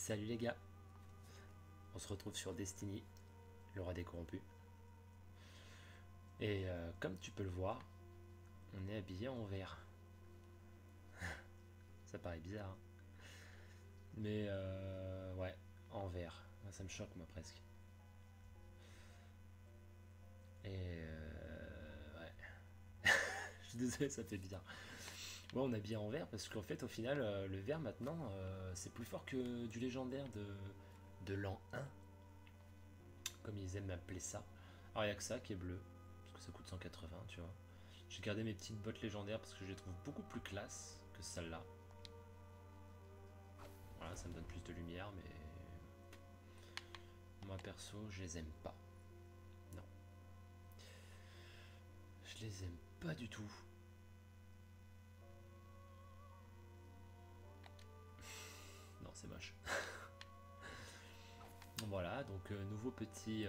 Salut les gars, on se retrouve sur Destiny, le roi des corrompus. Et comme tu peux le voir, on est habillé en vert. Ça paraît bizarre, hein. Mais ouais, en vert. Ça me choque moi presque. Et ouais, je suis désolé, ça fait bizarre. Ouais, on est habillé en vert parce qu'en fait, au final, le vert maintenant, c'est plus fort que du légendaire de l'an 1, comme ils aiment appeler ça. Alors il n'y a que ça qui est bleu, parce que ça coûte 180, tu vois. J'ai gardé mes petites bottes légendaires parce que je les trouve beaucoup plus classe que celle-là. Voilà, ça me donne plus de lumière, mais moi perso, je les aime pas. Non, je les aime pas du tout. Non, c'est moche. Voilà, donc nouveau petit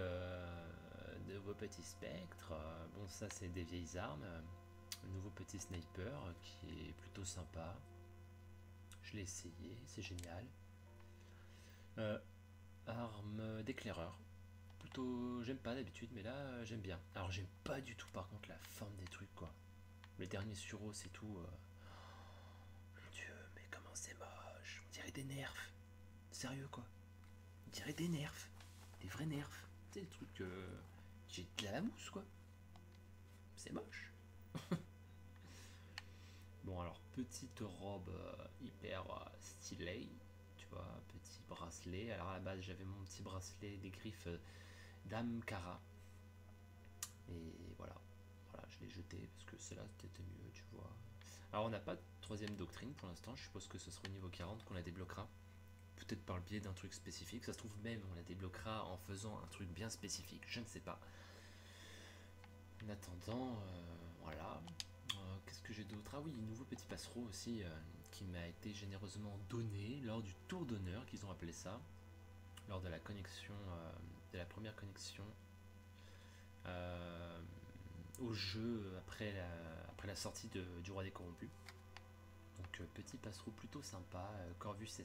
spectre. Bon, ça c'est des vieilles armes. Nouveau petit sniper qui est plutôt sympa. Je l'ai essayé, c'est génial. Euh, Arme d'éclaireur. Plutôt, j'aime pas d'habitude, mais là j'aime bien. Alors j'aime pas du tout par contre la forme des trucs quoi. Le dernier Suros et tout. Mon dieu, mais comment c'est moche. On dirait des nerfs. Sérieux quoi. On dirait des nerfs. Des vrais nerfs. Tu sais, des trucs. J'ai de la mousse quoi. C'est moche. Bon alors, petite robe hyper stylée. Tu vois, petit bracelet. Alors à la base j'avais mon petit bracelet des griffes d'Am Kara. Et voilà. Voilà, je l'ai jeté parce que celle-là c'était mieux, tu vois. Alors on n'a pas de troisième doctrine pour l'instant, je suppose que ce sera au niveau 40 qu'on la débloquera. Peut-être par le biais d'un truc spécifique, ça se trouve même on la débloquera en faisant un truc bien spécifique, je ne sais pas. En attendant, voilà. Qu'est-ce que j'ai d'autre? Ah oui, nouveau petit passereau aussi qui m'a été généreusement donné lors du tour d'honneur qu'ils ont appelé ça, lors de la connexion, de la première connexion euh, au jeu après la sortie du Roi des Corrompus. Donc petit passereau plutôt sympa, Corvus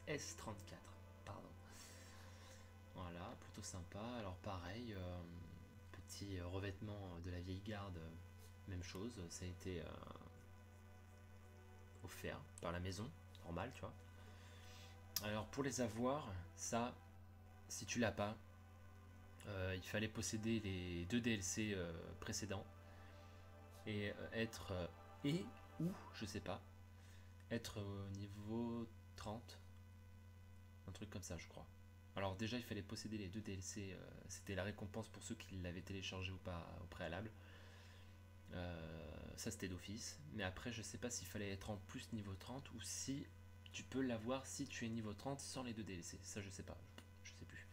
S34, pardon. Voilà, plutôt sympa. Alors pareil, petit revêtement de la vieille garde, même chose, ça a été offert par la maison, normal, tu vois. Alors pour les avoir, ça, si tu l'as pas, il fallait posséder les deux DLC précédents et être et ou je sais pas, être au niveau 30, un truc comme ça je crois. Alors déjà il fallait posséder les deux DLC, c'était la récompense pour ceux qui l'avaient téléchargé ou pas au préalable. Ça c'était d'office, mais après je sais pas s'il fallait être en plus niveau 30 ou si tu peux l'avoir si tu es niveau 30 sans les deux DLC, ça je sais pas, je sais plus.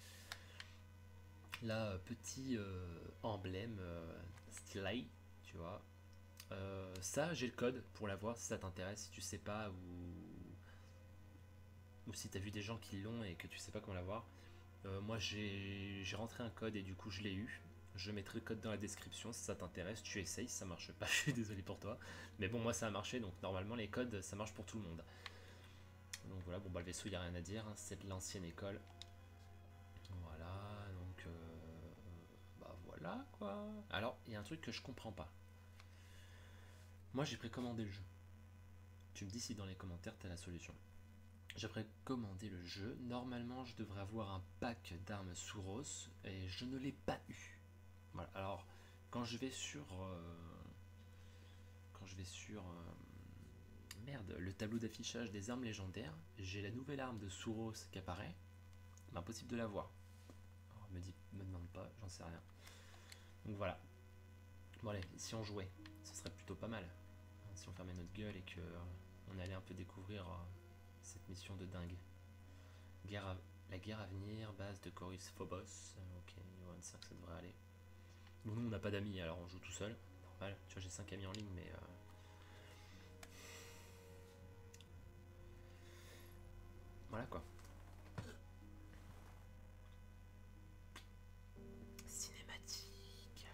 Là, petit emblème stylé, tu vois. Ça, j'ai le code pour l'avoir si ça t'intéresse, si tu sais pas ou si t'as vu des gens qui l'ont et que tu sais pas comment l'avoir. Moi, j'ai rentré un code et du coup, je l'ai eu. Je mettrai le code dans la description si ça t'intéresse. Tu essayes, si ça marche pas, je suis désolé pour toi. Mais bon, moi, ça a marché, donc normalement, les codes, ça marche pour tout le monde. Donc voilà, bon, bah, le vaisseau, il n'y a rien à dire, hein, c'est de l'ancienne école. Voilà, donc bah voilà quoi. Alors, il y a un truc que je comprends pas. Moi, j'ai précommandé le jeu. Tu me dis si dans les commentaires t'as la solution. J'ai précommandé le jeu. Normalement, je devrais avoir un pack d'armes Souros et je ne l'ai pas eu. Voilà. Alors, quand je vais sur, merde, le tableau d'affichage des armes légendaires, j'ai la nouvelle arme de Souros qui apparaît. Mais impossible de la voir. Alors, me demande pas, j'en sais rien. Donc voilà. Bon allez, si on jouait, ce serait plutôt pas mal. Si on fermait notre gueule et que on allait un peu découvrir cette mission de dingue. La guerre à venir, base de Chorus Phobos. Ok, niveau 25, ça devrait aller. Bon, nous, on n'a pas d'amis, alors on joue tout seul. Normal. Tu vois, j'ai 5 amis en ligne, mais voilà quoi. Cinématique.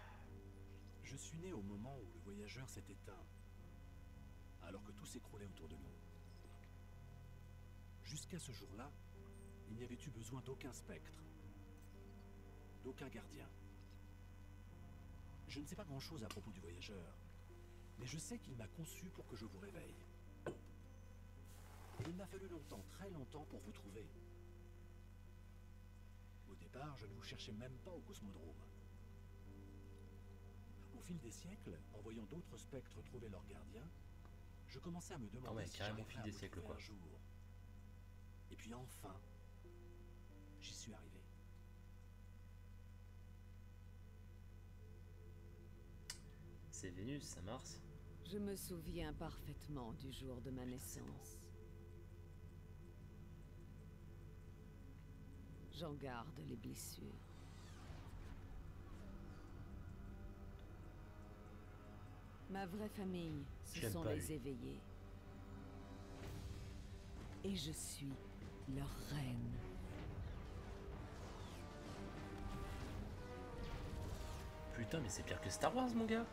Je suis né au moment où le voyageur s'est éteint, alors que tout s'écroulait autour de nous. jusqu'à ce jour-là, il n'y avait eu besoin d'aucun spectre, d'aucun gardien. Je ne sais pas grand-chose à propos du voyageur, mais je sais qu'il m'a conçu pour que je vous réveille. Et il m'a fallu longtemps, très longtemps, pour vous trouver. Au départ, je ne vous cherchais même pas au cosmodrome. Au fil des siècles, en voyant d'autres spectres trouver leur gardien, je commençais à me demander Ah ouais, si carrément au j'arriverais fil à des vous siècles, trouver quoi. un jour. Et puis enfin, j'y suis arrivé. C'est Vénus, ça Mars? Je me souviens parfaitement du jour de ma naissance. J'en garde les blessures. Ma vraie famille, ce J'aime sont pas, les lui. éveillés. Et je suis leur reine. Putain, mais c'est pire que Star Wars, mon gars.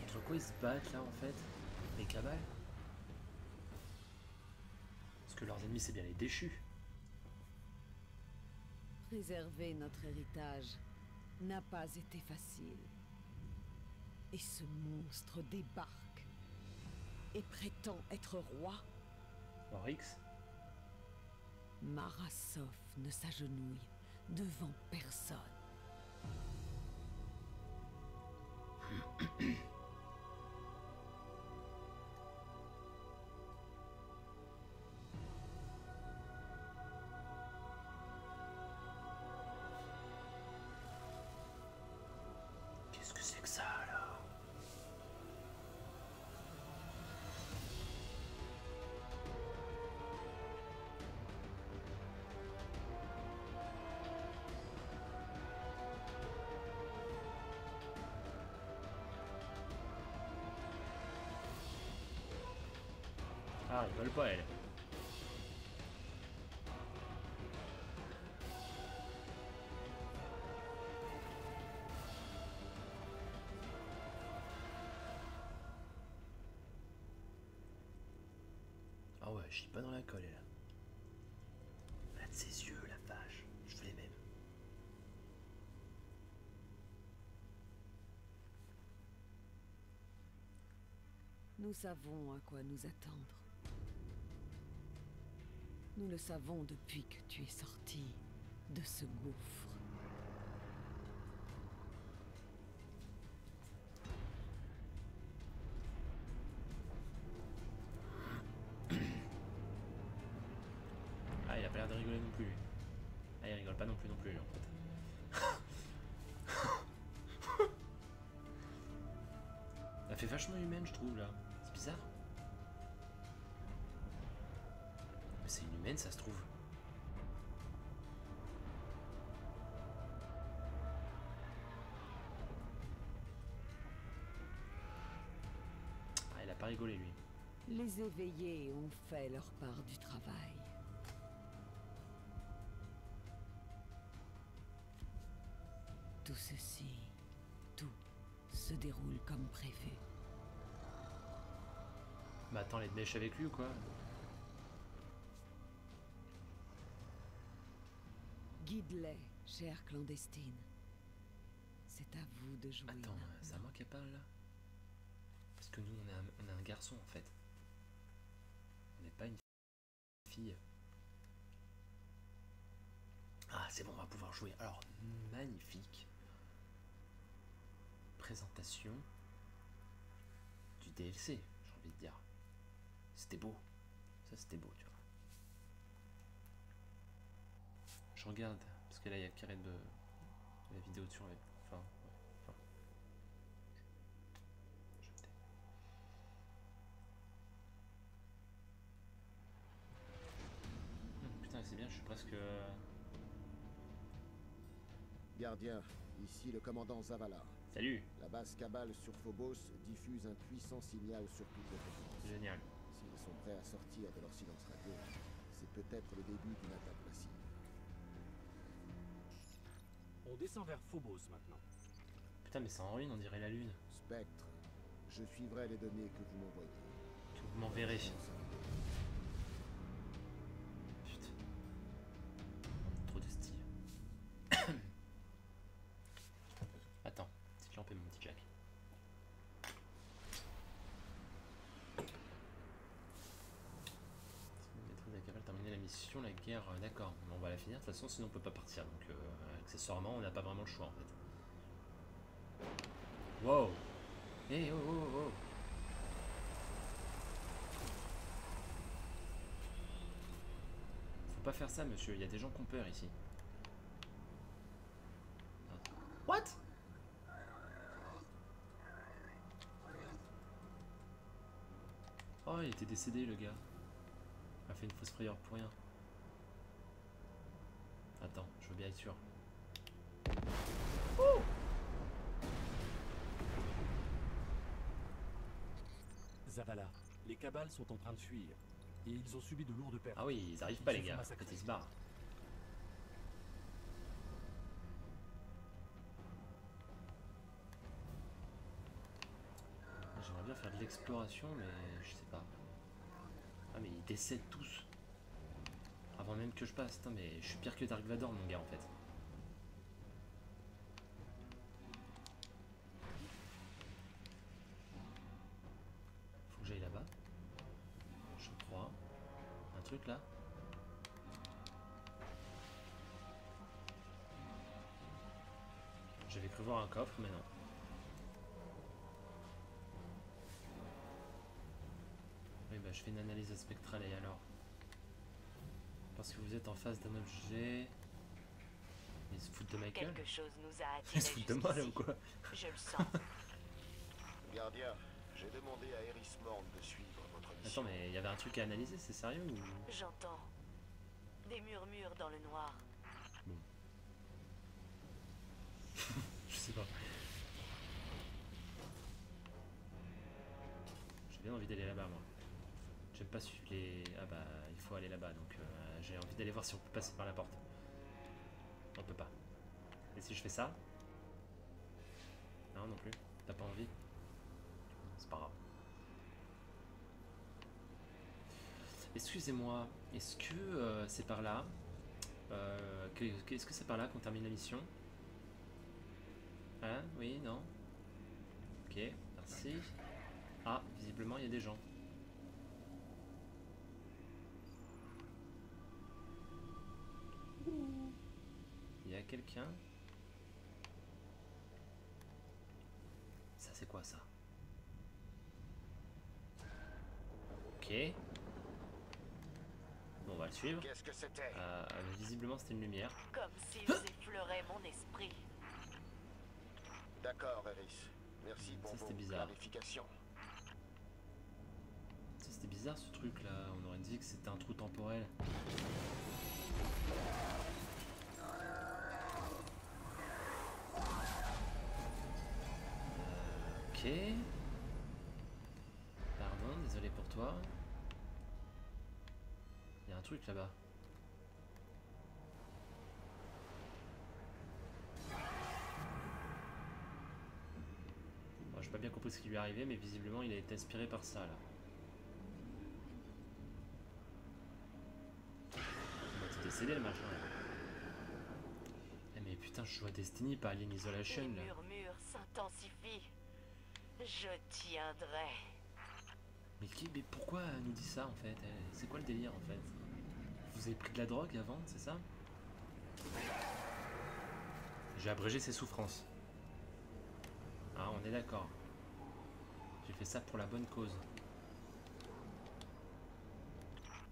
Contre quoi ils se battent là en fait? Les cabales? Parce que leurs ennemis c'est bien les déchus. Préserver notre héritage n'a pas été facile. Et ce monstre débarque et prétend être roi. Oryx? Marasov ne s'agenouille devant personne. Qu'est-ce que c'est que ça là? Ah, ils veulent pas elle. Ah ouais, je suis pas dans la colle elle. Elle a de ses yeux, la vache. Je veux les mêmes. Nous savons à quoi nous attendre. Nous le savons depuis que tu es sorti de ce gouffre. Ah, il a pas l'air de rigoler non plus. Lui. Ah, il rigole pas non plus lui, en fait. Elle fait vachement humaine, je trouve, là. C'est bizarre. Mais c'est une humaine, ça se trouve. Ah, il a pas rigolé, lui. Les éveillés ont fait leur part du travail. Tout ceci, tout se déroule comme prévu. Bah attends, les mèches avec lui ou quoi? Guide-les, chère clandestine. C'est à vous de jouer. Attends, c'est à moi qu'elle parle là? Parce que nous, on est un garçon en fait. On n'est pas une fille. Ah, c'est bon, on va pouvoir jouer. Alors, magnifique. Présentation du DLC, j'ai envie de dire. C'était beau. Ça, c'était beau, tu vois. Je regarde, parce que là, il y a carré de la vidéo dessus. Enfin, ouais, enfin. Je putain, c'est bien, je suis presque... Gardien, ici le commandant Zavala. Salut. La base Cabal sur Phobos diffuse un puissant signal sur toutes les fréquences. Génial. S'ils sont prêts à sortir de leur silence radio, c'est peut-être le début d'une attaque massive. On descend vers Phobos maintenant. Putain, mais c'est en ruine, on dirait la lune. Spectre, je suivrai les données que vous m'envoyez. Que vous m'enverrez. Putain. Trop de style. Attends, petite lampe et mon petit Jack. Terminer la mission, la guerre, d'accord. On va la finir de toute façon, sinon on peut pas partir. Donc accessoirement, on n'a pas vraiment le choix en fait. Wow. Hey, oh, oh, oh. Faut pas faire ça, monsieur. Il y a des gens qui ont peur ici. What? Oh, il était décédé, le gars. Il a fait une fausse frayeur pour rien. Attends, je veux bien être sûr. Ouh! Zavala, les cabales sont en train de fuir. Et ils ont subi de lourdes pertes. Ah oui, ils arrivent pas, les se gars. font En fait, massacrer. ils se barrent. J'aimerais bien faire de l'exploration, mais je sais pas. Ah, mais ils décèdent tous. Avant même que je passe. Putain, mais je suis pire que Dark Vador, mon gars, en fait. Faut que j'aille là-bas. Je crois. Un truc là. J'avais cru voir un coffre, mais non. Oui, bah je fais une analyse spectrale et alors. Parce que vous êtes en face d'un objet. Ils se foutent de ma gueule. Quelque chose nous a Ils attirés se foutent de moi là ou jusqu'ici. quoi? Je le sens. Gardien, j'ai demandé à Eris Morn de suivre votre mission. Attends, mais il y avait un truc à analyser, c'est sérieux ou... J'entends des murmures dans le noir. Je sais pas. J'ai bien envie d'aller là-bas moi. J'aime pas suivre les... Ah bah il faut aller là-bas donc j'ai envie d'aller voir si on peut passer par la porte. On peut pas. Et si je fais ça? Non non plus. T'as pas envie? C'est pas grave. Excusez-moi, est-ce que c'est par là est-ce que c'est par là qu'on termine la mission? Hein? Oui, non? Ok, merci. Ah, visiblement il y a des gens. Il y a quelqu'un? Ça c'est quoi ça? Ok. Bon, on va le suivre. Qu'est-ce que c'était? Visiblement c'était une lumière. Comme s'ils effleuraient mon esprit. D'accord, Eris. Merci pour Ça, vos c'était bizarre. clarifications. Ça, c'était bizarre ce truc là, on aurait dit que c'était un trou temporel. Ok. Pardon, désolé pour toi. Il y a un truc là-bas. Bon, j'ai pas bien compris ce qui lui est arrivé, mais visiblement il a été inspiré par ça là. Il va te décéder le machin là. Eh mais putain, je joue à Destiny, pas Alien Isolation Les là. murmures s'intensifient. Je tiendrai. Mais pourquoi elle nous dit ça en fait? C'est quoi le délire en fait? Vous avez pris de la drogue avant, c'est ça? J'ai abrégé ses souffrances. Ah, on est d'accord. J'ai fait ça pour la bonne cause.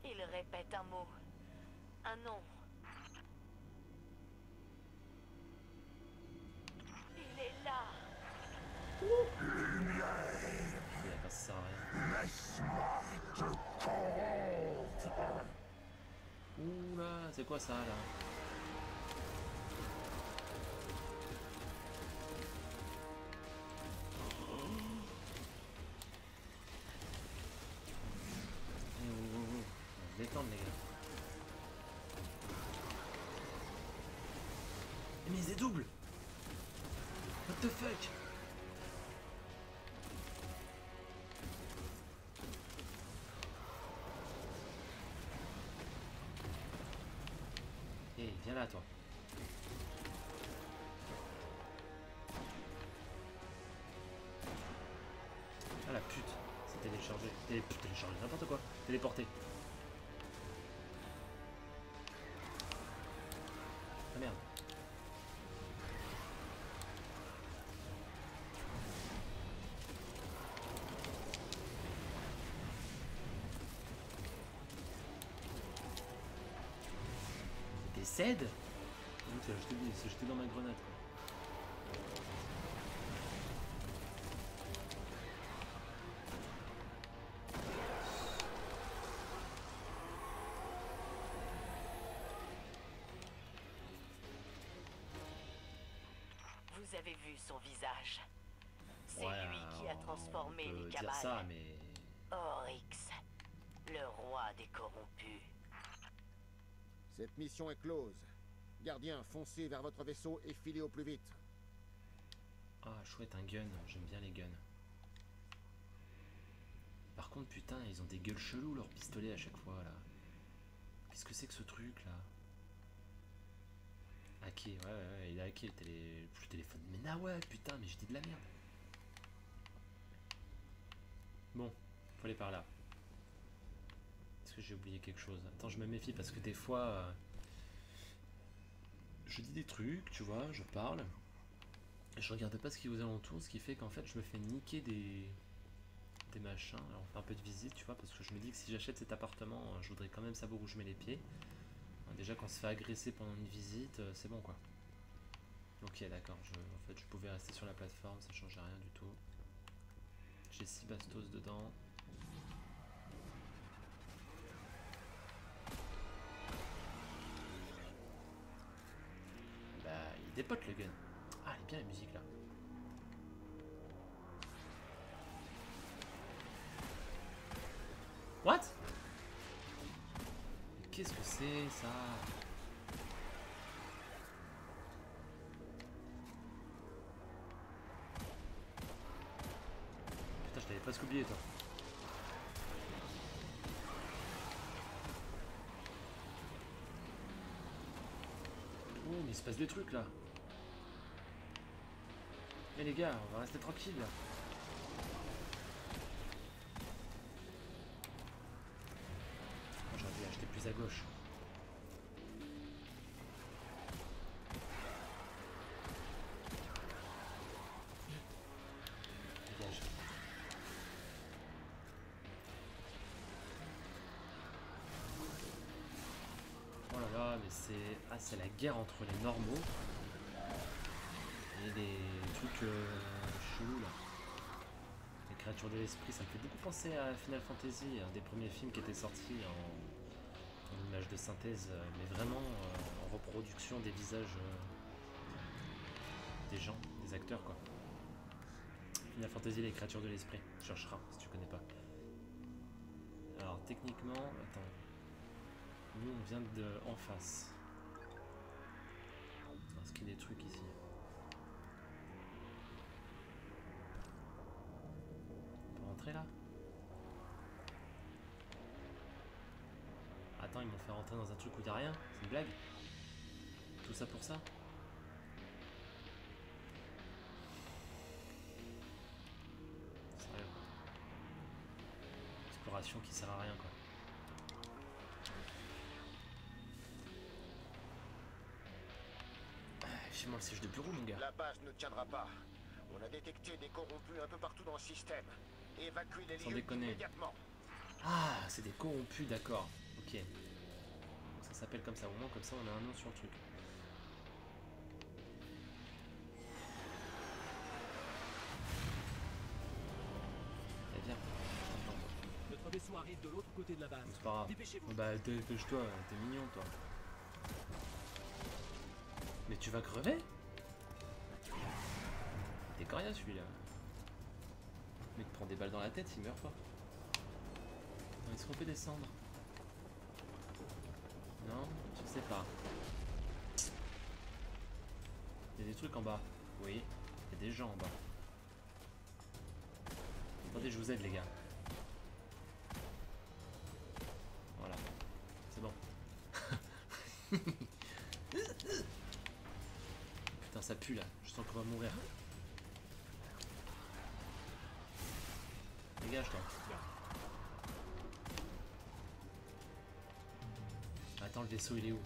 Il répète un mot. Un nom. Il est là. Ok, d'accord, ça sert à rien. Oula, c'est quoi ça là? Eh, oh, oh, oh. On va se détendre les gars. Eh, mais c'est double! What the fuck? Eh, viens là toi. Ah la pute, c'est téléchargé. Téléchargé, n'importe quoi. Téléporté. Ah merde. Décède? C'est jeté dans ma grenade quoi. Vous avez vu son visage. C'est Ouais, lui qui a transformé on peut les dire cabales. ça, mais Oryx, le roi des corrompus. Cette mission est close. Gardien, foncez vers votre vaisseau et filez au plus vite. ah chouette un gun, j'aime bien les guns. Par contre putain ils ont des gueules cheloues leurs pistolets à chaque fois là. Qu'est-ce que c'est que ce truc là? Hacké, ouais, il a hacké le téléphone. Mais nah ouais putain mais je dis de la merde. Bon, faut aller par là. Est-ce que j'ai oublié quelque chose? Attends, je me méfie parce que des fois je dis des trucs, tu vois, je parle et je regarde pas ce qui est aux alentours, ce qui fait qu'en fait je me fais niquer des machins. Alors on fait un peu de visite, tu vois, parce que je me dis que si j'achète cet appartement, je voudrais quand même savoir où je mets les pieds. Déjà qu'on se fait agresser pendant une visite, c'est bon quoi. Ok d'accord, en fait je pouvais rester sur la plateforme, ça changeait rien du tout. J'ai 6 bastos dedans. Bah il dépote le gun. Ah elle est bien la musique là. What? Qu'est-ce que c'est ça? Putain, je t'avais presque oublié toi. Oh, mais il se passe des trucs là. Mais les gars, on va rester tranquille là. J'aurais dû acheter plus à gauche. Dégage. Oh là là, mais c'est... Ah, c'est la guerre entre les normaux et les trucs chelous là. Les créatures de l'esprit, ça me fait beaucoup penser à Final Fantasy, un des premiers films qui était sorti en image de synthèse, mais vraiment en reproduction des visages des gens, des acteurs quoi. Final Fantasy, les créatures de l'esprit, cherchera si tu connais pas. Alors techniquement, attends, nous on vient de en face. Est-ce qu'il y a des trucs ici? On peut rentrer là? Attends, ils m'ont fait rentrer dans un truc où il n'y a rien? C'est une blague? Tout ça pour ça? Sérieux quoi. Exploration qui sert à rien quoi. Fais-moi le siège de bureau mon gars. La base ne tiendra pas. On a détecté des corrompus un peu partout dans le système. Évacuez les Sans lieux déconner. immédiatement. Ah, c'est des corrompus, d'accord. Ok. Donc ça s'appelle comme ça, au moins comme ça on a un nom sur le truc. Eh bien. Notre vaisseau vaisseau arrive de l'autre côté de la base. C'est pas grave. Dépêchez-vous. Bah dépêche-toi, t'es mignon toi. Mais tu vas crever? T'es coriace celui-là. Le mec prend des balles dans la tête, il meurt pas. Non, est-ce qu'on peut descendre? Non, je sais pas. Il y a des trucs en bas. Oui, il y a des gens en bas. Attendez, je vous aide les gars. Voilà, c'est bon. Putain, ça pue là, je sens qu'on va mourir. Dégage toi. Attends, le vaisseau il est où?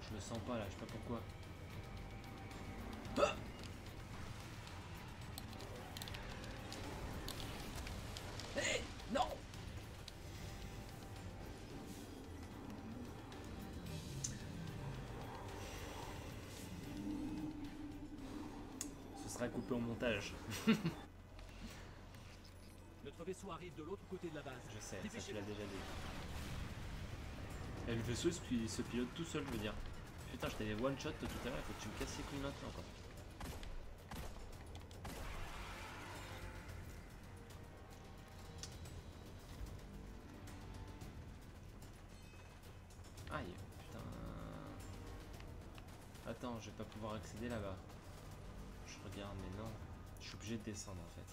Je le sens pas là, je sais pas pourquoi. Ah! Hey, non! Ce sera coupé au montage. Notre vaisseau arrive de l'autre côté de la base. Je sais, ça tu Dépêchez-vous. l'as déjà dit. Et le vaisseau il se pilote tout seul, je veux dire. Putain, je t'avais one shot tout à l'heure, il faut que tu me casses les couilles maintenant quoi. Aïe, putain. Attends, je vais pas pouvoir accéder là-bas. Je regarde, mais non. Je suis obligé de descendre en fait.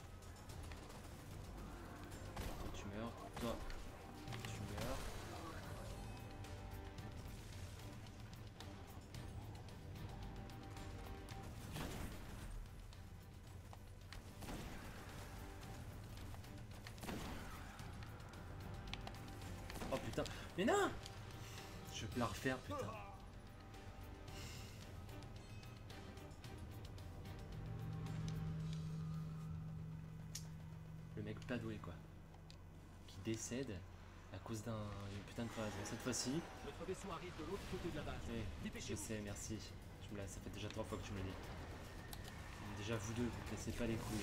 Toi, tu meurs. Toi, tu meurs. Oh putain, mais non! Je peux la refaire, putain. Le mec pas doué quoi. Qui décède à cause d'une putain de phrase. Mais cette fois-ci, Notre vaisseau arrive de l'autre côté de la base. je Dépêchez-vous. sais, merci. Ça fait déjà 3 fois que tu me le dis. Déjà vous deux, vous cassez pas les couilles.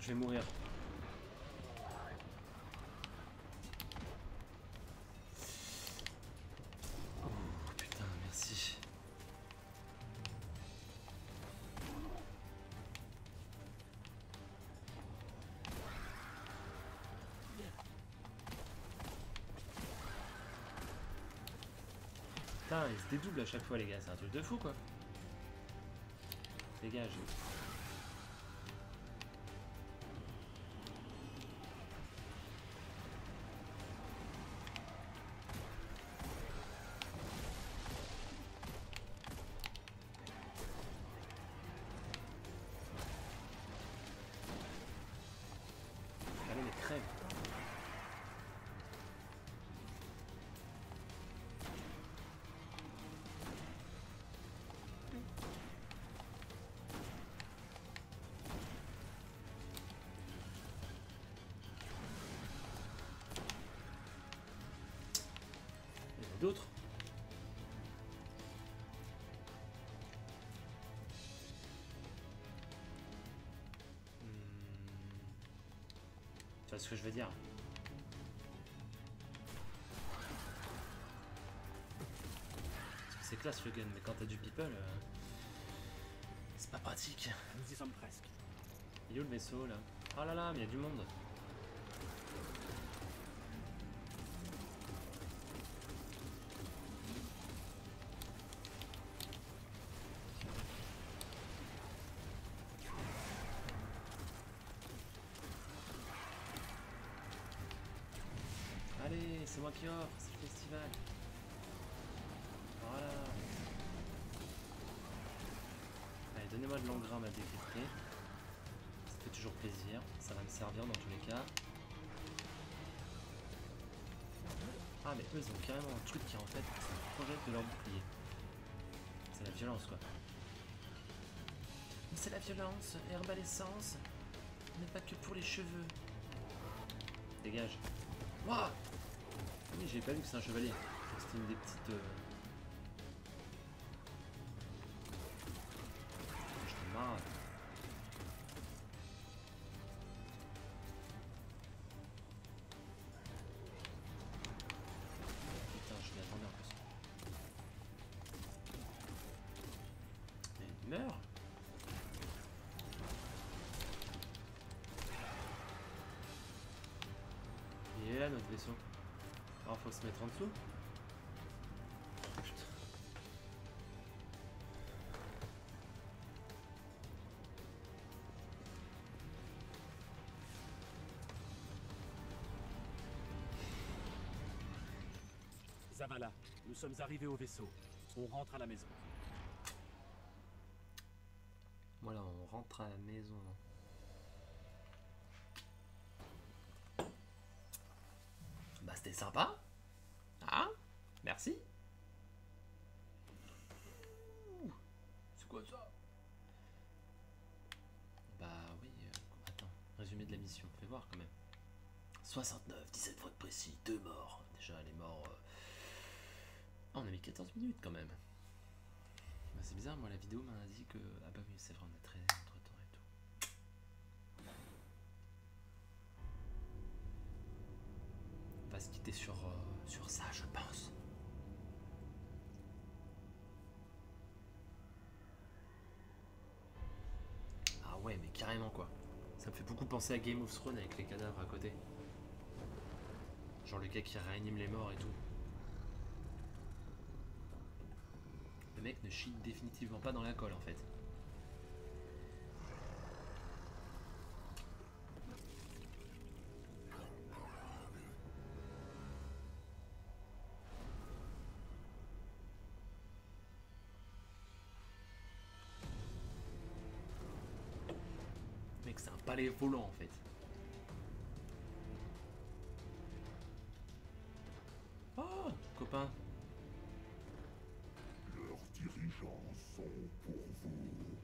Je vais mourir. Oh putain, merci. Putain, il se dédouble à chaque fois les gars, c'est un truc de fou quoi. Dégage. Allez mais crève. Il y en a d'autres. Tu vois ce que je veux dire? C'est classe le gun, mais quand t'as du people, c'est pas pratique. Nous y sommes presque. Il est où le vaisseau là? Oh là là, mais il y a du monde. Allez, c'est moi qui offre, c'est le festival. Voilà. Allez, donnez-moi de l'engramme à décrypter. Ça fait toujours plaisir, ça va me servir dans tous les cas. Ah mais eux ils ont carrément un truc qui en fait se projette de leur bouclier. C'est la violence quoi. Mais c'est la violence, herbe à l'essence, mais pas que pour les cheveux. Dégage. Waouh. Oui, j'ai pas vu que c'est un chevalier. C'était une des petites. Je te marre. Putain, je m'y attendais en plus. Et il meurt. Il est là notre vaisseau. Alors faut se mettre en dessous. Putain. Zavala, nous sommes arrivés au vaisseau. On rentre à la maison. Voilà, on rentre à la maison. Bah c'était sympa. Ah, merci. C'est quoi ça? Bah oui, attends, résumé de la mission, fais voir quand même. 69, 17 fois de précis, 2 morts. Déjà les morts... Ah, on a mis 14 minutes quand même. Bah, c'est bizarre, moi la vidéo m'a dit que... Ah bah oui, c'est vrai, on a traîné entre temps et tout. On va se quitter sur ça, je pense. Ah ouais, mais carrément quoi. Ça me fait beaucoup penser à Game of Thrones avec les cadavres à côté. Genre le gars qui réanime les morts et tout. Le mec ne chie définitivement pas dans la colle en fait. Mec, c'est un palais volant en fait. Oh, copain. Leurs dirigeants sont pour vous.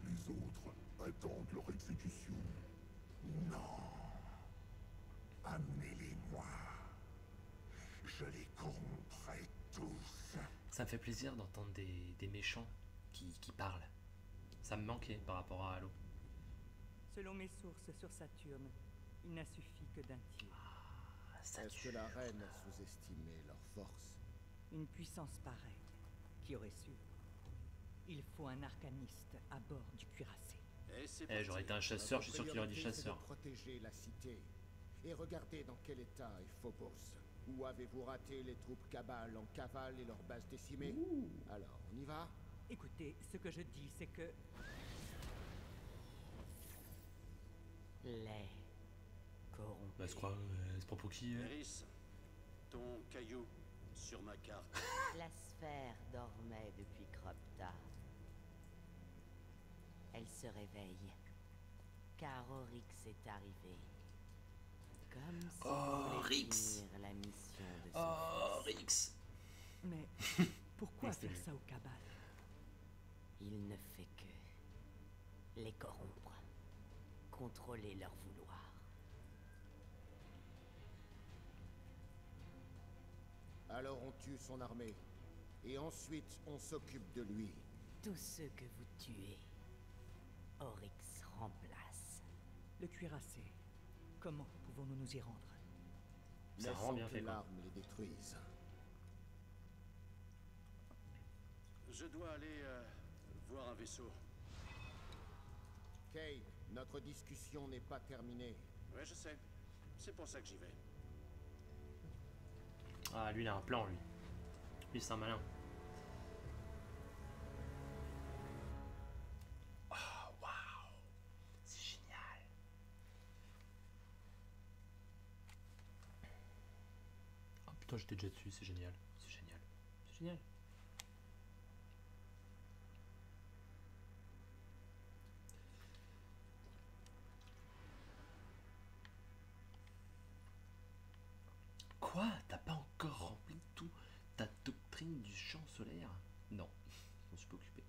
Les autres attendent leur exécution. Non. Amenez-les-moi. Je les corromprai tous. Ça me fait plaisir d'entendre des méchants qui parlent. Ça me manquait par rapport à Halo. Selon mes sources sur Saturne, il n'a suffi que d'un tir. Ah, ça Est-ce que tue. la reine a sous-estimé leur force? Une puissance pareille, qui aurait su? Il faut un arcaniste à bord du cuirassé. Et c'est Eh, j'aurais été un chasseur, je suis sûr qu'il aurait dit Notre priorité, chasseur. c'est de protéger la cité. Et regardez dans quel état est Phobos. Où avez-vous raté les troupes Cabal en cavale et leur base décimée? Alors, on y va? Écoutez, ce que je dis, c'est que... Les corrompus. Bah, c'est pas pour qui Eris, ton caillou sur ma carte. La sphère dormait depuis Kropta. Elle se réveille, car Oryx est arrivé. Comme si Oryx. finir la mission de son Oh, fils. Rix. Mais pourquoi Ouais, c'est faire lui. ça au cabal? Il ne fait que les corrompre, contrôler leur vouloir. Alors on tue son armée. Et ensuite, on s'occupe de lui. Tous ceux que vous tuez, Oryx remplace. Le cuirassé, comment pouvons-nous nous y rendre? Ça rend Laissant bien que fait, quoi. l'arme les détruise. Je dois aller voir un vaisseau. Kay, notre discussion n'est pas terminée. Ouais, je sais. C'est pour ça que j'y vais. Ah, lui, il a un plan, lui. Lui, c'est un malin. Oh, waouh. C'est génial. Oh putain, j'étais déjà dessus, c'est génial. C'est génial. C'est génial. Quoi? T'as pas encore rempli tout ta doctrine du champ solaire? Non, je m'en suis pas occupé.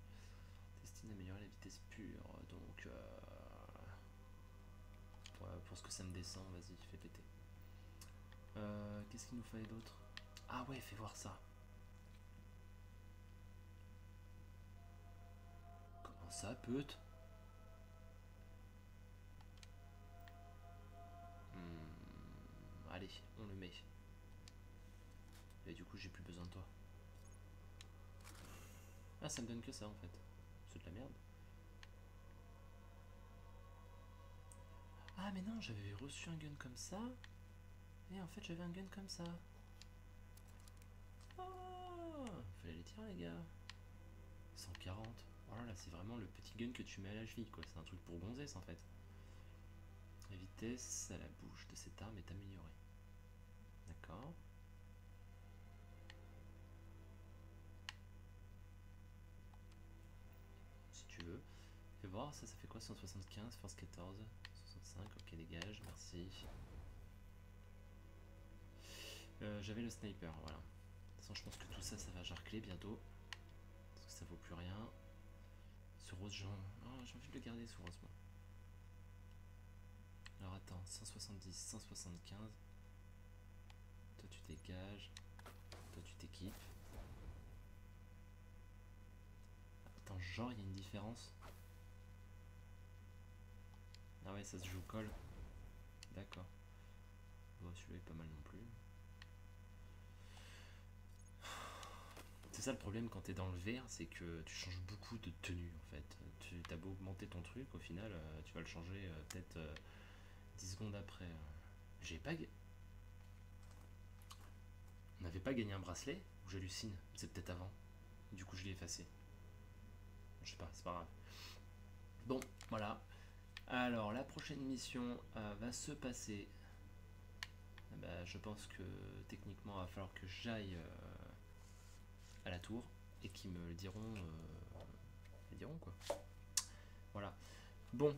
Destiné à améliorer la vitesse pure, donc ouais, pour ce que ça me descend, vas-y, fais péter. Qu'est-ce qu'il nous fallait d'autre? Ah ouais, fais voir ça. Comment ça, peut? Allez, on le met. Et du coup, j'ai plus besoin de toi. Ah, ça me donne que ça en fait. C'est de la merde. Ah, mais non, j'avais reçu un gun comme ça. Et en fait, j'avais un gun comme ça. Oh, fallait les tirer, les gars. 140. Voilà, là, c'est vraiment le petit gun que tu mets à la cheville, quoi. C'est un truc pour gonzesse en fait. La vitesse à la bouche de cette arme est améliorée. D'accord. Si tu veux. Fais voir, ça fait quoi? 175, force 14, 65, ok, dégage, merci. J'avais le sniper, voilà. De toute façon, je pense que tout ça, ça va jarcler bientôt. Parce que ça vaut plus rien. Ce rose, j'ai envie de le garder, ce rose, moi. Alors attends, 170, 175. Toi, tu dégages. Toi, tu t'équipes. Attends, genre, il y a une différence. Ah ouais, ça se joue au col. D'accord. Bon, celui-là est pas mal non plus. C'est ça le problème quand t'es dans le vert, c'est que tu changes beaucoup de tenue en fait. Tu as beau augmenter ton truc, au final tu vas le changer peut-être 10 secondes après. J'ai pas. On n'avait pas gagné un bracelet? Ou j'hallucine? C'est peut-être avant. Du coup je l'ai effacé. Je sais pas, c'est pas grave. Bon, voilà. Alors la prochaine mission va se passer. Bah, je pense que techniquement il va falloir que j'aille à la tour et qu'ils me le diront. Ils diront quoi. Voilà. Bon.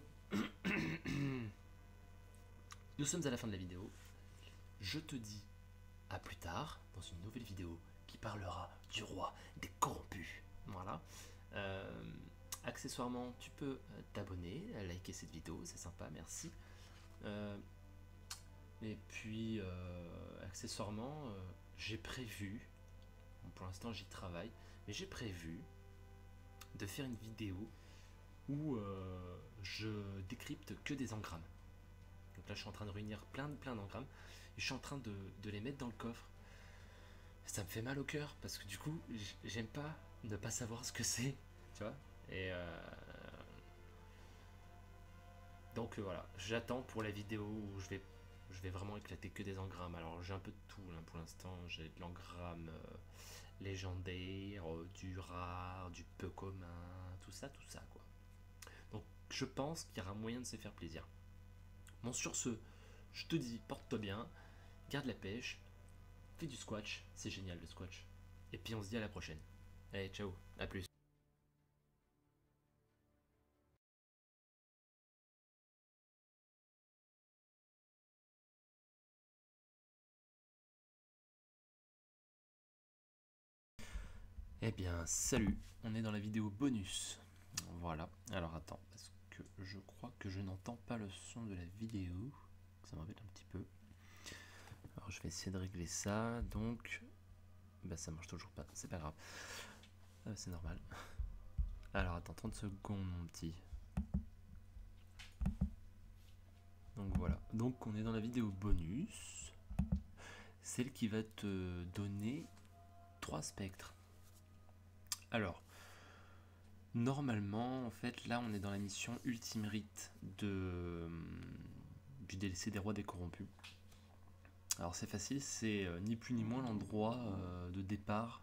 Nous sommes à la fin de la vidéo. Je te dis à plus tard dans une nouvelle vidéo qui parlera du roi des corrompus. Voilà. Accessoirement, tu peux t'abonner, liker cette vidéo, c'est sympa, merci. Et puis, accessoirement, j'ai prévu, bon, pour l'instant j'y travaille, mais j'ai prévu de faire une vidéo où je décrypte que des engrammes. Donc là, je suis en train de réunir plein d'engrammes et je suis en train de les mettre dans le coffre. Ça me fait mal au cœur parce que du coup, j'aime pas ne pas savoir ce que c'est, tu vois. Et donc voilà, j'attends pour la vidéo où je vais vraiment éclater que des engrammes. Alors j'ai un peu de tout là pour l'instant. J'ai de l'engramme légendaire, du rare, du peu commun, tout ça quoi. Donc je pense qu'il y aura moyen de se faire plaisir. Bon, sur ce, je te dis, porte-toi bien, garde la pêche, fais du squash, c'est génial le squash. Et puis on se dit à la prochaine. Allez, ciao, à plus. Eh bien, salut, on est dans la vidéo bonus. Voilà, alors attends, parce que je crois que je n'entends pas le son de la vidéo. Ça m'embête un petit peu. Alors je vais essayer de régler ça, donc... Bah ça marche toujours pas, c'est pas grave. C'est normal. Alors attends, 30 secondes mon petit. Donc voilà, donc on est dans la vidéo bonus. Celle qui va te donner 3 spectres. Alors, normalement, en fait, là, on est dans la mission Ultime Rite du DLC des Rois des Corrompus. Alors, c'est facile, c'est ni plus ni moins l'endroit de départ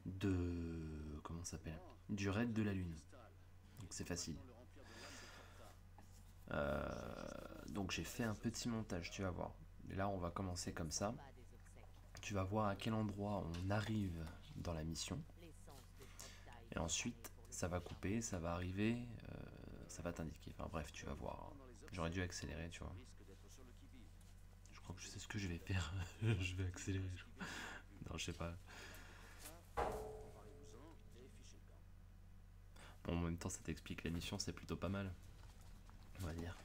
de... Comment ça s'appelle? Du raid de la Lune. Donc, c'est facile. Donc, j'ai fait un petit montage, tu vas voir. Et là, on va commencer comme ça. Tu vas voir à quel endroit on arrive dans la mission. Et ensuite, ça va couper, ça va arriver, ça va t'indiquer. Enfin bref, tu vas voir. J'aurais dû accélérer, tu vois. Je crois que je sais ce que je vais faire. Je vais accélérer. Non, je sais pas. Bon, en même temps, ça t'explique la mission, c'est plutôt pas mal. On va dire.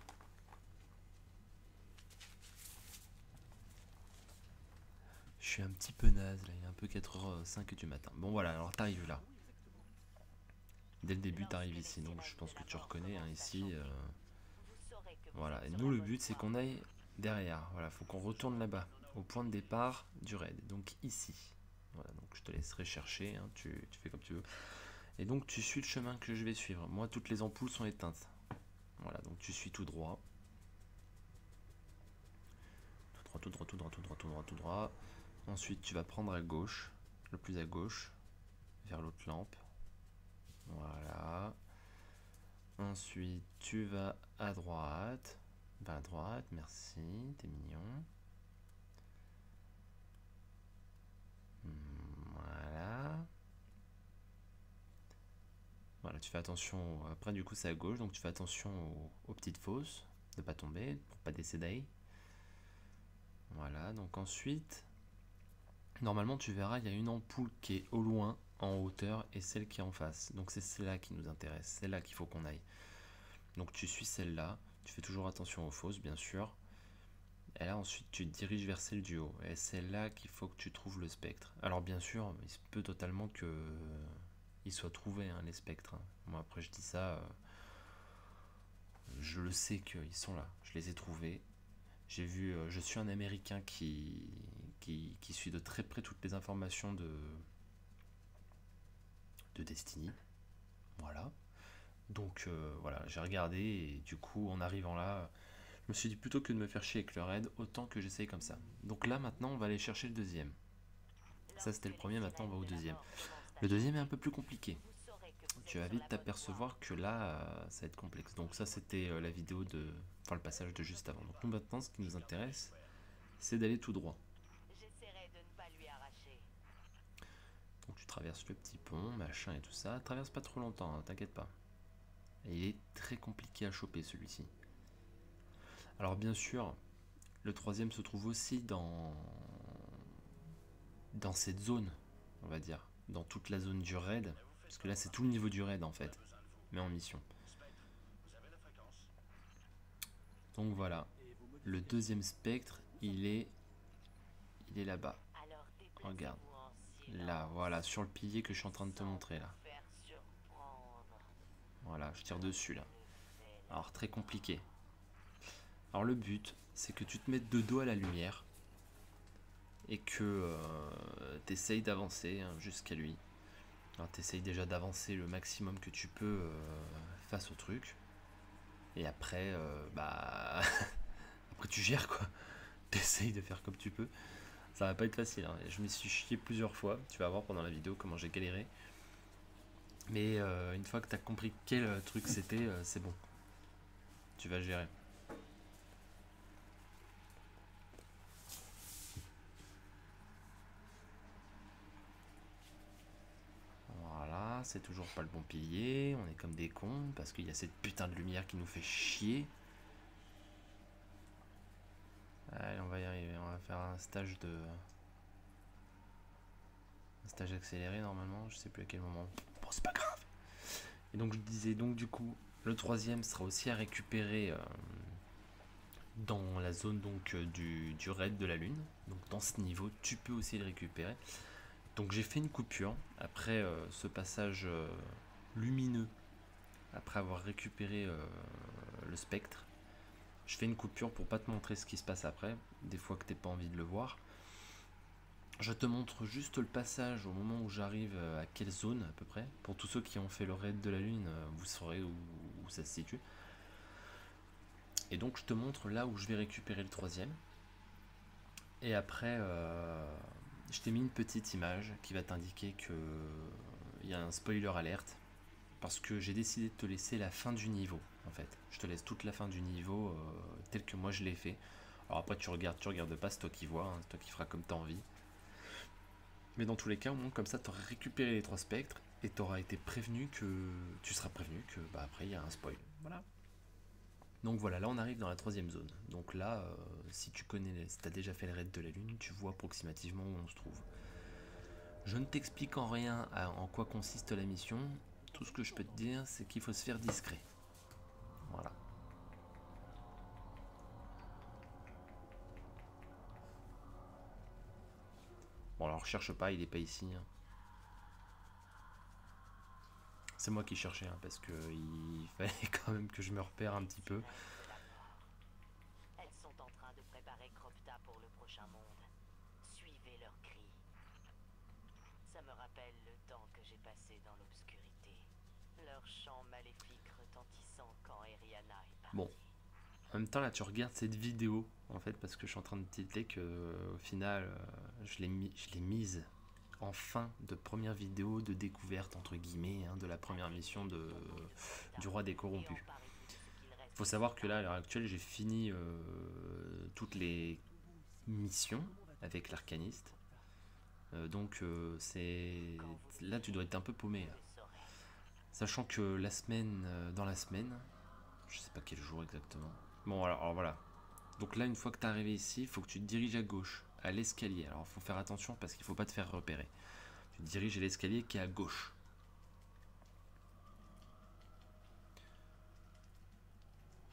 suis un petit peu naze là, il est un peu 4h05 du matin. Bon voilà, alors t'arrives là. Dès le début t'arrives ici, donc je pense que tu reconnais hein, ici. Voilà, et nous le but c'est qu'on aille derrière. Voilà, faut qu'on retourne là-bas, au point de départ du raid, donc ici. Voilà, donc je te laisserai chercher, hein, tu fais comme tu veux. Et donc tu suis le chemin que je vais suivre. Moi toutes les ampoules sont éteintes. Voilà, donc tu suis tout droit. Tout droit, tout droit, tout droit, tout droit, tout droit. Ensuite tu vas prendre à gauche, le plus à gauche, vers l'autre lampe. Voilà. Ensuite tu vas à droite. Va à droite, merci, t'es mignon. Voilà. Voilà, tu fais attention. Après, du coup, c'est à gauche, donc tu fais attention aux petites fosses, de pas tomber, pour pas décéder. Voilà, donc ensuite, normalement, tu verras, il y a une ampoule qui est au loin, en hauteur, et celle qui est en face. Donc, c'est celle-là qui nous intéresse, c'est là qu'il faut qu'on aille. Donc, tu suis celle-là, tu fais toujours attention aux fosses, bien sûr. Et là, ensuite, tu te diriges vers celle du haut. Et c'est là qu'il faut que tu trouves le spectre. Alors, bien sûr, il se peut totalement que il soit trouvé, hein, les spectres. Hein. Moi, après, je dis ça, je le sais qu'ils sont là. Je les ai trouvés. J'ai vu, je suis un Américain qui suit de très près toutes les informations de Destiny. Voilà. Donc, voilà, j'ai regardé et du coup, en arrivant là, je me suis dit plutôt que de me faire chier avec le raid, autant que j'essaye comme ça. Donc là, maintenant, on va aller chercher le deuxième. Ça, c'était le premier, maintenant, on va au deuxième. Le deuxième est un peu plus compliqué. Tu vas vite t'apercevoir que là, ça va être complexe. Donc ça, c'était la vidéo de... Enfin, le passage de juste avant. Donc nous, maintenant, ce qui nous intéresse, c'est d'aller tout droit. Donc tu traverses le petit pont, machin et tout ça. Traverse pas trop longtemps, hein, t'inquiète pas. Et il est très compliqué à choper, celui-ci. Alors bien sûr, le troisième se trouve aussi dans cette zone, on va dire. Dans toute la zone du raid. Parce que là, c'est tout le niveau du raid, en fait. Mais en mission. Donc voilà. Le deuxième spectre, il est là-bas. Regarde. Là, voilà, sur le pilier que je suis en train de te montrer, là. Voilà, je tire dessus, là. Alors, très compliqué. Alors, le but, c'est que tu te mettes de dos à la lumière. Et que tu essayes d'avancer hein, jusqu'à lui. Alors, tu essayes déjà d'avancer le maximum que tu peux face au truc. Et après, après tu gères quoi. Tu essayes de faire comme tu peux. Ça va pas être facile. Hein. Je me suis chié plusieurs fois. Tu vas voir pendant la vidéo comment j'ai galéré. Mais une fois que tu as compris quel truc c'était, c'est bon. Tu vas gérer. Voilà, c'est toujours pas le bon pilier. On est comme des cons parce qu'il y a cette putain de lumière qui nous fait chier. Allez, on va y arriver. On va faire un stage accéléré normalement. Je sais plus à quel moment. Bon, c'est pas grave. Et donc je disais donc du coup, le troisième sera aussi à récupérer dans la zone donc du raid de la lune. Donc dans ce niveau, tu peux aussi le récupérer. Donc j'ai fait une coupure après ce passage lumineux, après avoir récupéré le spectre. Je fais une coupure pour pas te montrer ce qui se passe après, des fois que t'es pas envie de le voir. Je te montre juste le passage au moment où j'arrive à quelle zone à peu près. Pour tous ceux qui ont fait le raid de la lune, vous saurez où ça se situe. Et donc je te montre là où je vais récupérer le troisième. Et après, je t'ai mis une petite image qui va t'indiquer qu'il y a un spoiler alerte. Parce que j'ai décidé de te laisser la fin du niveau, en fait. Je te laisse toute la fin du niveau tel que moi je l'ai fait. Alors après tu regardes pas, c'est toi qui vois, hein, c'est toi qui feras comme t'as envie. Mais dans tous les cas, au moins comme ça, tu auras récupéré les 3 spectres et tu auras été prévenu que... Tu seras prévenu que bah, après il y a un spoil. Voilà. Donc voilà, là on arrive dans la 3e zone. Donc là, si tu connais, si tu as déjà fait le raid de la lune, tu vois approximativement où on se trouve. Je ne t'explique en rien en quoi consiste la mission. Tout ce que je peux te dire, c'est qu'il faut se faire discret. Voilà. Bon, alors cherche pas, il est pas ici. Hein. C'est moi qui cherchais, hein, parce que il fallait quand même que je me repère un petit peu. Elles sont en train de préparer Cropta pour le prochain monde. Suivez leurs cris. Ça me rappelle le temps que j'ai passé dans l'obscurité. Leurs chants maléfiques retentissant quand Eriana est partie. Bon. En même temps, là, tu regardes cette vidéo, en fait, parce que je suis en train de titiller que, au final, je l'ai mise en fin de première vidéo de découverte, entre guillemets, hein, de la première mission du Roi des Corrompus. Faut savoir que là, à l'heure actuelle, j'ai fini toutes les missions avec l'arcaniste. Donc, là, tu dois être un peu paumé, là. Sachant que la semaine, dans la semaine, je sais pas quel jour exactement. Bon, alors voilà. Donc là, une fois que tu es arrivé ici, il faut que tu te diriges à gauche, à l'escalier. Alors, il faut faire attention parce qu'il ne faut pas te faire repérer. Tu te diriges à l'escalier qui est à gauche.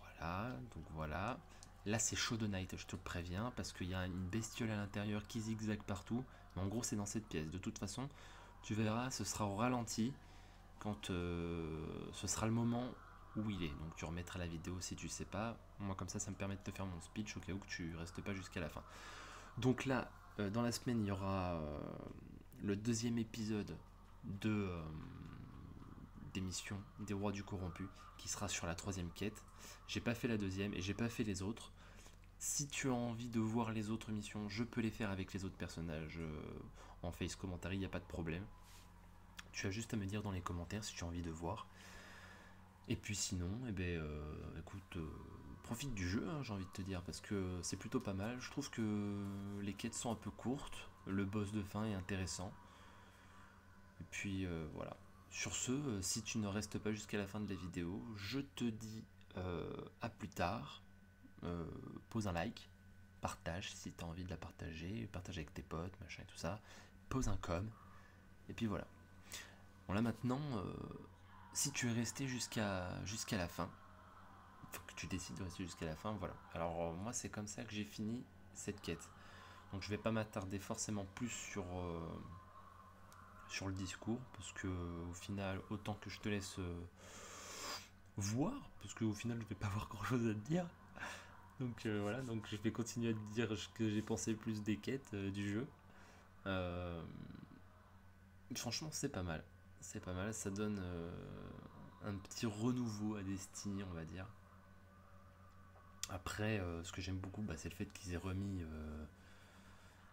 Voilà, donc voilà. Là, c'est Shadow Knight, je te le préviens, parce qu'il y a une bestiole à l'intérieur qui zigzague partout. Mais en gros, c'est dans cette pièce. De toute façon, tu verras, ce sera au ralenti quand ce sera le moment où il est. Donc tu remettras la vidéo si tu sais pas. Moi comme ça me permet de te faire mon speech au cas où que tu restes pas jusqu'à la fin. Donc là, dans la semaine, il y aura le deuxième épisode des missions des Rois du Corrompu qui sera sur la troisième quête. J'ai pas fait la deuxième et j'ai pas fait les autres. Si tu as envie de voir les autres missions, je peux les faire avec les autres personnages en face commentary, il n'y a pas de problème. Tu as juste à me dire dans les commentaires si tu as envie de voir. Et puis sinon, eh ben, écoute, profite du jeu, hein, j'ai envie de te dire, parce que c'est plutôt pas mal. Je trouve que les quêtes sont un peu courtes, le boss de fin est intéressant. Et puis voilà. Sur ce, si tu ne restes pas jusqu'à la fin de la vidéo, je te dis à plus tard. Pose un like, partage si tu as envie de la partager, partage avec tes potes, machin et tout ça. Pose un com, et puis voilà. Bon là maintenant, si tu es resté jusqu'à la fin, il faut que tu décides de rester jusqu'à la fin, voilà. Alors moi c'est comme ça que j'ai fini cette quête. Donc je vais pas m'attarder forcément plus sur le discours, parce que au final, autant que je te laisse voir, parce qu'au final je vais pas avoir grand chose à te dire. Donc voilà, donc je vais continuer à te dire ce que j'ai pensé plus des quêtes du jeu. Franchement c'est pas mal. C'est pas mal, ça donne un petit renouveau à Destiny, on va dire. Après, ce que j'aime beaucoup, c'est le fait qu'ils aient remis...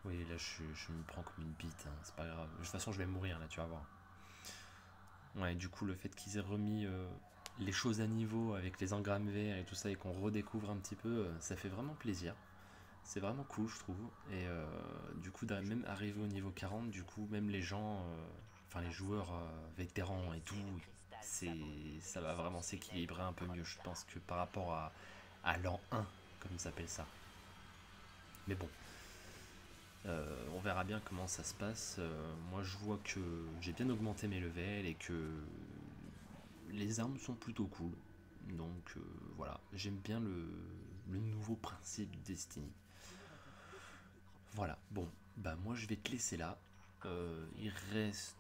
Oui, là, je me prends comme une bite, hein, c'est pas grave. De toute façon, je vais mourir, là, tu vas voir. Ouais, du coup, le fait qu'ils aient remis les choses à niveau avec les engrammes verts et tout ça, et qu'on redécouvre un petit peu, ça fait vraiment plaisir. C'est vraiment cool, je trouve. Et du coup, même arrivé au niveau 40, du coup, même les gens... les joueurs vétérans et tout, ça va vraiment s'équilibrer un peu mieux, je pense, que par rapport à l'an 1, comme ils appellent ça. Mais bon, on verra bien comment ça se passe. Moi, je vois que j'ai bien augmenté mes levels et que les armes sont plutôt cool. Donc voilà, j'aime bien le nouveau principe de Destiny. Voilà, bon, moi je vais te laisser là. Il reste...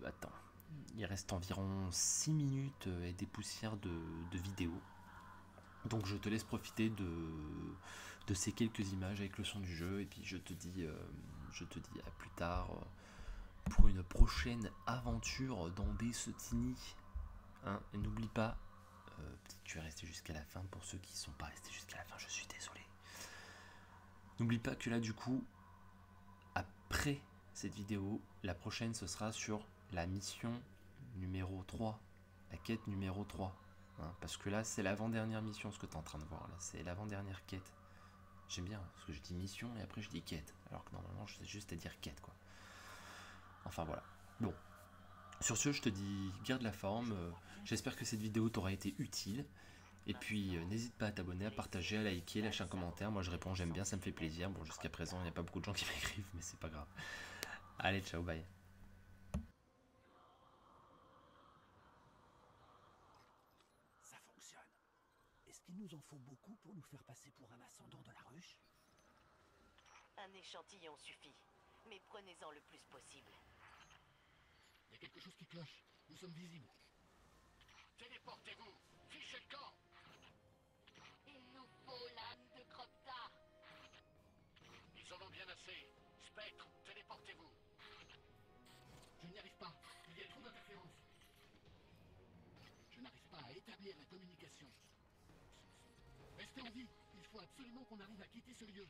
attends, il reste environ 6 minutes et des poussières de vidéo. Donc je te laisse profiter de ces quelques images avec le son du jeu, et puis je te dis à plus tard pour une prochaine aventure dans Destiny. Hein, et n'oublie pas, peut-être tu es resté jusqu'à la fin, pour ceux qui ne sont pas restés jusqu'à la fin, je suis désolé. N'oublie pas que là du coup, après cette vidéo, la prochaine ce sera sur la mission numéro 3, la quête numéro 3, hein, parce que là c'est l'avant-dernière mission, ce que tu es en train de voir là, c'est l'avant-dernière quête. J'aime bien, parce que je dis mission et après je dis quête, alors que normalement je sais juste à dire quête quoi. Enfin voilà, bon, sur ce je te dis garde la forme, j'espère que cette vidéo t'aura été utile. Et puis n'hésite pas à t'abonner, à partager, à liker, lâcher un commentaire. Moi je réponds j'aime bien, ça me fait plaisir. Bon, jusqu'à présent il n'y a pas beaucoup de gens qui m'écrivent, mais c'est pas grave. Allez, ciao, bye. Ça fonctionne. Est-ce qu'il nous en faut beaucoup pour nous faire passer pour un ascendant de la ruche? Un échantillon suffit, mais prenez-en le plus possible. Il y a quelque chose qui cloche. Nous sommes visibles. Téléportez-vous. Fichez le camp. Il nous faut l'âme de Cropta. Ils en ont bien assez. Spectre, téléportez-vous. Je n'y arrive pas. Il y a trop d'interférences. Je n'arrive pas à établir la communication. Restez en vie. Il faut absolument qu'on arrive à quitter ce lieu.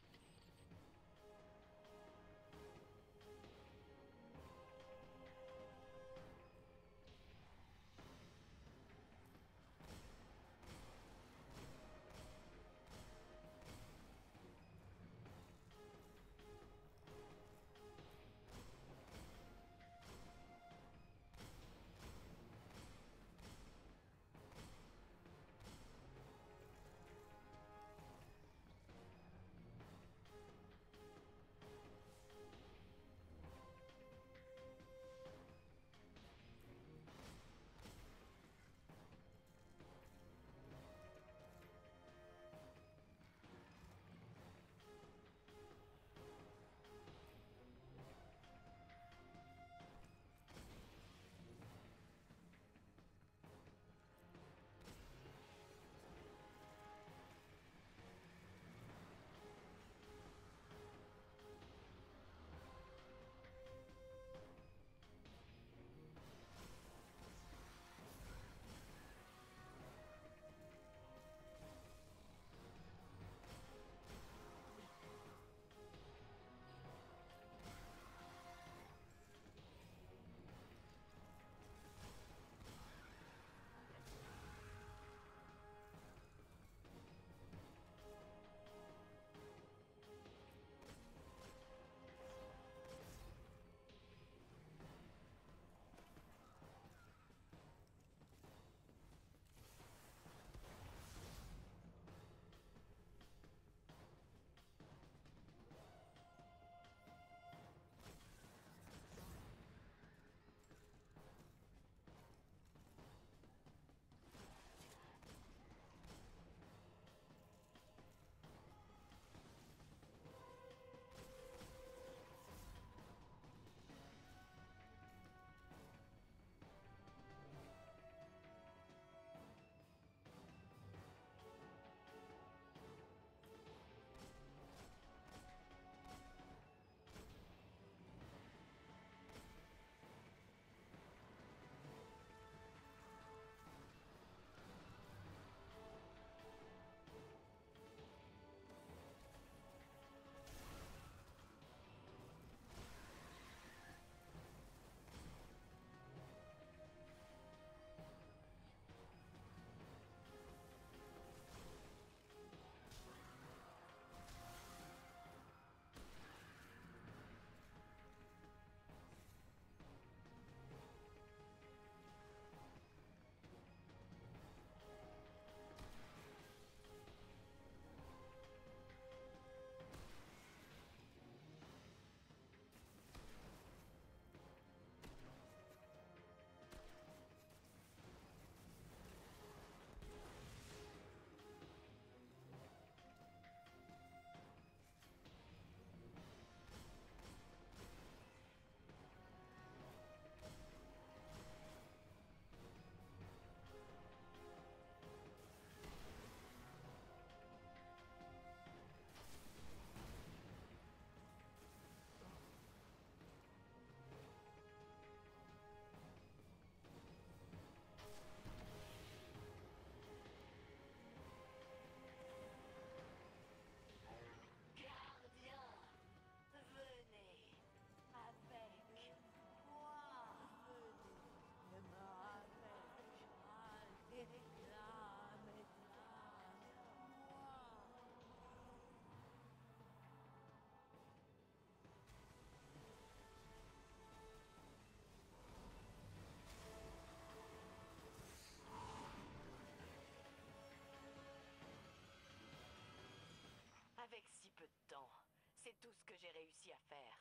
Avec si peu de temps, c'est tout ce que j'ai réussi à faire.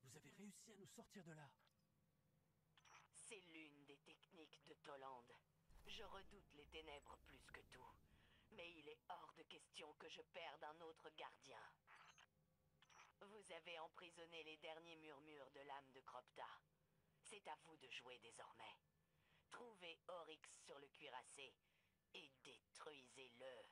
Vous avez réussi à nous sortir de là. C'est l'une des techniques de Toland. Je redoute les ténèbres plus que tout. Mais il est hors de question que je perde un autre gardien. Vous avez emprisonné les derniers murmures de l'âme de Cropta. C'est à vous de jouer désormais. Trouvez Oryx sur le cuirassé et détruisez-le.